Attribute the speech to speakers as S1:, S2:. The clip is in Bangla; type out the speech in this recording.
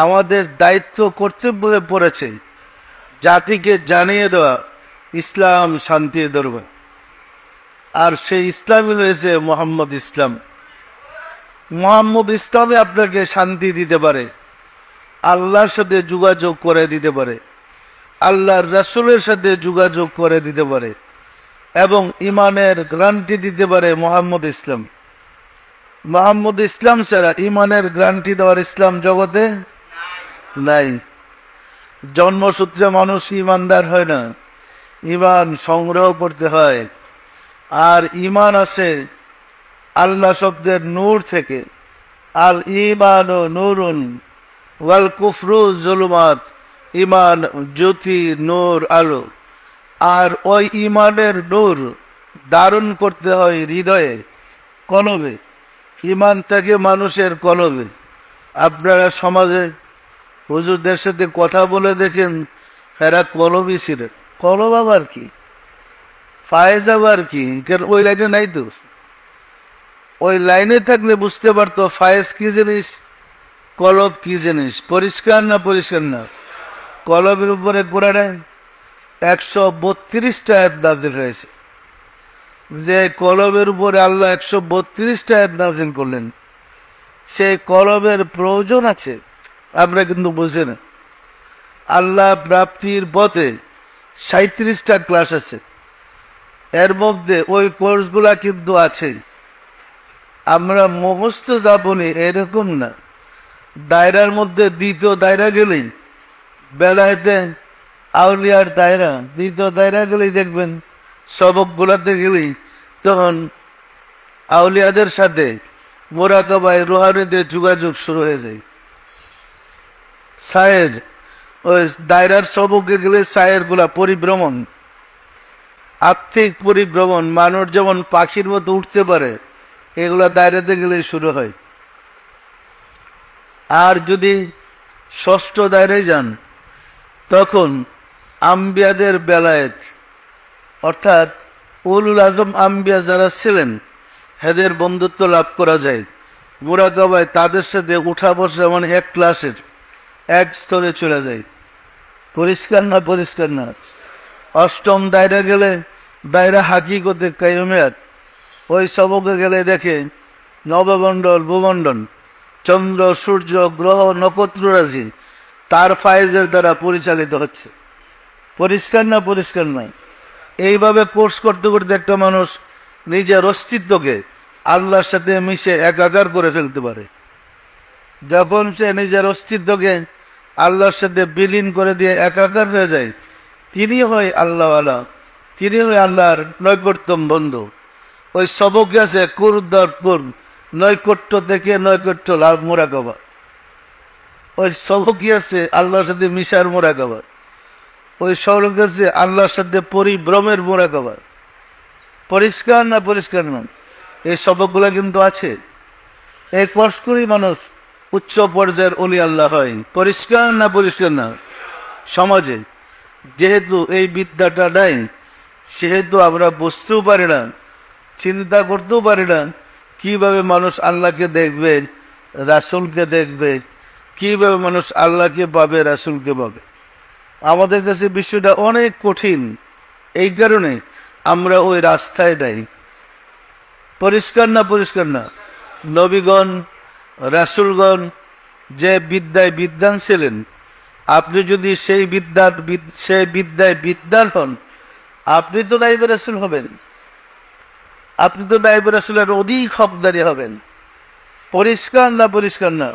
S1: আমাদের দায়িত্ব কর্তব্যে পড়েছে জাতিকে জানিয়ে দেওয়া ইসলাম শান্তির দরবার। আর সেই ইসলামই রয়েছে মোহাম্মদ ইসলাম। মোহাম্মদ ইসলামে আপনাকে শান্তি দিতে পারে, আল্লাহর সাথে যোগাযোগ করে দিতে পারে, আল্লাহর রাসূলের সাথে যোগাযোগ করে দিতে পারে এবং ইমানের গ্যারান্টি দিতে পারে মোহাম্মদ ইসলাম। মোহাম্মদ ইসলাম ছাড়া ইমানের গ্যারান্টি দেওয়ার ইসলাম জগতে নাই। জন্মসূত্রে মানুষ ইমানদার হয় না, ইমান সংগ্রহ করতে হয়। আর ইমান আসে আল্লাহ শব্দের নূর থেকে। আল ইমান ও নূরুন ওয়াল কুফরু জুলুমাত, ইমান জ্যোতি, নূর আলো। আর ওই ইমানের নূর ধারণ করতে হয় হৃদয়ে, কলবে। ইমান থাকে মানুষের কলবে। আপনারা সমাজে হুজুরদের সাথে কথা বলে দেখেন, এরা কলবই ছিলেন। কলব আবার কি, ফায়েজ আবার কি? ওই লাইনে নাই তো। ওই লাইনে থাকলে বুঝতে পারতো ফায়েজ কি জিনিস, কলব কি জিনিস। পরিষ্কার না পরিষ্কার না? কলবের উপরে কোরআনে 132টা আয়াত নাযিল হয়েছে। যে কলবের উপরে আল্লাহ 132টা আয়াত নাযিল করলেন, সেই কলবের প্রয়োজন আছে, আমরা কিন্তু বুঝি না। আল্লাহ প্রাপ্তির পথে 37টা ক্লাস আছে, এর মধ্যে ওই কোর্সগুলা কিন্তু আছে। আমরা মুখস্থ যা বলি এরকম না। দায়রার মধ্যে দ্বিতীয় দায়রা গেলেই, বেলায়েতে আউলিয়ার দায়রা, দ্বিতীয় দায়রা গেলেই দেখবেন, সবকগুলাতে গেলেই তখন আউলিয়াদের সাথে মোরাকাবায় রুহানিদের যোগাযোগ শুরু হয়ে যায়। সায়ের, ওই দায়রার সবকে গেলে সায়ের গুলা পরিভ্রমণ, আর্থিক পরিভ্রমণ। মানুষ যেমন পাখির মতো উঠতে পারে, এগুলা দায়রাতে গেলে শুরু হয়। আর যদি ষষ্ঠ দায়রায় যান, তখন আম্বিয়াদের বেলায়েত, অর্থাৎ উলুল আজম আম্বিয়া যারা ছিলেন, হেদের বন্ধুত্ব লাভ করা যায়। মুরাকাবায় তাদের সাথে উঠা বসা মানে এক ক্লাসের এক স্তরে চলে যায়। পরিষ্কার না পরিষ্কার না? অষ্টম দায়রা গেলে দায়রা হাকিকতে কায়ুমিয়াত। ওই সবকে গেলে দেখে নবমণ্ডল, ভূমণ্ডল, চন্দ্র, সূর্য, গ্রহ, নক্ষত্ররাজি তার ফায়েজের দ্বারা পরিচালিত হচ্ছে। পরিষ্কার না পরিষ্কার নয়? এইভাবে কোর্স করতে করতে একটা মানুষ নিজের অস্তিত্বকে আল্লাহর সাথে মিশে একাকার করে ফেলতে পারে। যখন সে নিজের অস্তিত্বকে আল্লাহর সাথে বিলীন করে দিয়ে একাকার হয়ে যায়, তিনি হয় আল্লাহওয়ালা, তিনি হয় আল্লাহর নৈকট্যম বন্ধু। ওই সবক আছে কুরদার কুর, নৈকট্য থেকে নৈকট্য লাভ মোরাকাবা। ওই সবকই আছে আল্লাহর সাথে মিশার মোরাকাবা। ওই সবক আছে আল্লাহর সাথে পরিভ্রমের মোরাকাবা। পরিষ্কার না পরিষ্কার না? এই সবকগুলা কিন্তু আছে। এই কোর্স করেই মানুষ উচ্চ পর্যায়ের ওলি আল্লাহ হয়। পরিষ্কার না পরিষ্কার না? সমাজে যেহেতু এই বিদ্যাটা নাই, সেহেতু আমরা বুঝতেও পারি না, চিন্তা করতেও পারি না কিভাবে মানুষ আল্লাহকে দেখবে, রাসূলকে দেখবে, কিভাবে মানুষ আল্লাহকে পাবে, রাসূলকে পাবে। আমাদের কাছে বিষয়টা অনেক কঠিন। এই কারণে আমরা ওই রাস্তায় নাই। পরিষ্কার না পরিষ্কার না? নবীগণ, রাসূলগণ যে বিদ্যায় বিদ্বান ছিলেন, আপনি যদি সেই বিদ্যায় বিদ্বান হন, আপনি তো নাইবে রাসূল হবেন, আপনি তো নাইবে রাসূলের অধিক হকদারি হবেন। পরিষ্কার না পরিষ্কার না?